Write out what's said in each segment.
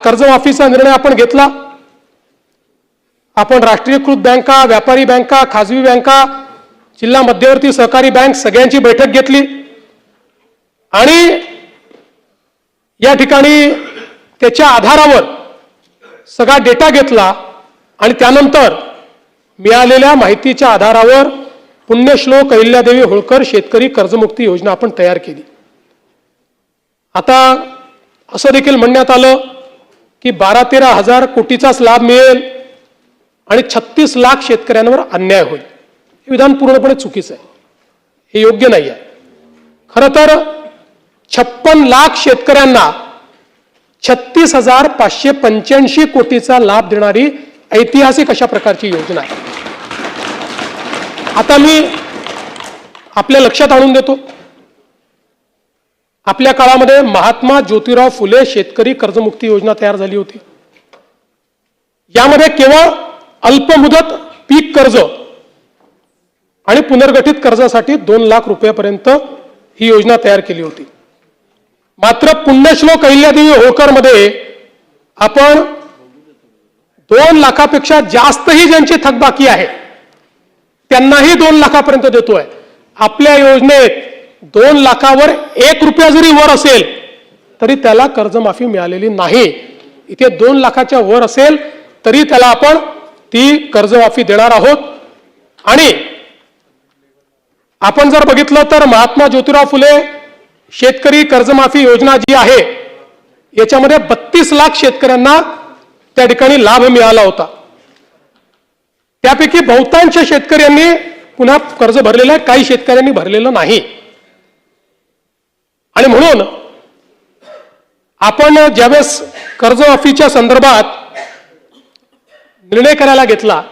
कर्जमाफीचा निर्णय आपण घेतला। आपण राष्ट्रीयकृत बँका, व्यापारी बँका, खाजगी बँका, जिल्हा मध्यवर्ती सहकारी बँक सगळ्यांची बैठक घेतली आणि या ठिकाणी त्याच्या आधारावर सगळा डेटा घेतला आणि त्यानंतर मिळालेल्या माहितीच्या आधारावर पुण्यश्लोक अहिल्यादेवी होळकर शेतकरी कर्जमुक्ती योजना आपण तयार केली। आता असं देखील म्हणण्यात आलं की 12-13 हजार कोटीचाच लाभ मिळेल आणि 36 लाख शेतकऱ्यांवर अन्याय होईल। हे विधान पूर्णपणे चुकीचं आहे, हे योग्य नाही आहे। खरं तर 56 लाख शेतकऱ्यांना 36,585 कोटीचा लाभ देणारी ऐतिहासिक अशा प्रकारची योजना आहे। आता मी आपल्या लक्षात आणून देतो, आपल्या काळामध्ये महात्मा ज्योतिराव फुले शेतकरी कर्जमुक्ती योजना तयार झाली होती। यामध्ये केवळ अल्पमुदत पीक कर्ज आणि पुनर्गठित कर्जासाठी 2 लाख रुपयापर्यंत ही योजना तयार केली होती। मात्र पुण्यश्लोक अहिल्यादेवी होळकर मध्ये आपण 2 लाखापेक्षा जास्तही ज्यांची थकबाकी आहे त्यांनाही 2 लाखापर्यंत देतोय। आपल्या योजनेत 2 लाखावर 1 रुपया जरी वर असेल तरी त्याला कर्जमाफी मिळालेली नाही। इथे 2 लाखाच्या वर असेल तरी त्याला आपण ती कर्जमाफी देणार आहोत। आणि आपण जर बघितलं तर महात्मा ज्योतिराव फुले शेतकरी कर्जमाफी योजना जी आहे याच्यामध्ये 32 लाख शेतकऱ्यांना त्या ठिकाणी लाभ मिळाला होता। त्यापैकी बहुतांश शेतकऱ्यांनी पुन्हा कर्ज भरलेलं आहे, काही शेतकऱ्यांनी भरलेलं नाही। आणि म्हणून आपण ज्यावेळेस कर्जमाफीच्या संदर्भात निर्णय करायला घेतला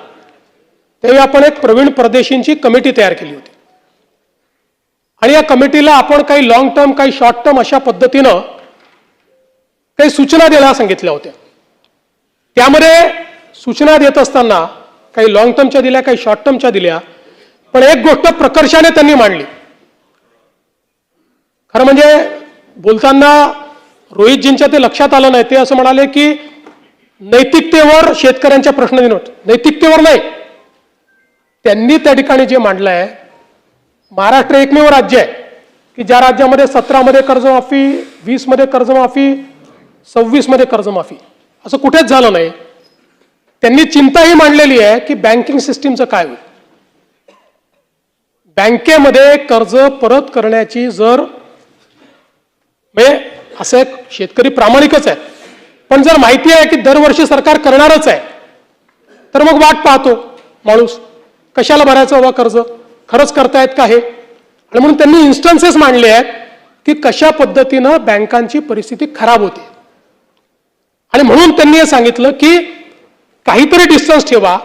त्यावेळी आपण एक प्रवीण परदेशींची कमिटी तयार केली होती आणि या कमिटीला आपण काही लॉंग टर्म काही शॉर्ट टर्म अशा पद्धतीनं काही सूचना द्यायला सांगितल्या होत्या। त्यामध्ये सूचना देत असताना काही लॉंग टर्मच्या दिल्या, काही शॉर्ट टर्मच्या दिल्या, पण एक गोष्ट प्रकर्षाने त्यांनी मांडली। खरं म्हणजे बोलताना रोहितजींच्या ते लक्षात आलं नाही, ते असं म्हणाले की नैतिकतेवर शेतकऱ्यांच्या प्रश्न विनोद, नैतिकतेवर नाही। त्यांनी त्या ठिकाणी जे मांडलं आहे, महाराष्ट्र एकमेव राज्य आहे की ज्या राज्यामध्ये 17 मध्ये कर्जमाफी, 20 मध्ये कर्जमाफी, 26 मध्ये कर्जमाफी असं कुठेच झालं नाही। त्यांनी चिंता ही मांडलेली आहे की बँकिंग सिस्टीमचं काय होईल। बँकेमध्ये कर्ज परत करण्याची जर म्हणजे असं एक शेतकरी प्रामाणिकच आहे, पण जर माहिती आहे की दरवर्षी सरकार करणारच आहे तर मग वाट पाहतो माणूस, कशाला भरायचं बाबा कर्ज, खरंच करतायत का हे। आणि म्हणून त्यांनी इन्स्टन्सेस मांडले आहेत की कशा पद्धतीनं बँकांची परिस्थिती खराब होते आणि म्हणून त्यांनी हे सांगितलं की काहीतरी डिस्टन्स ठेवा,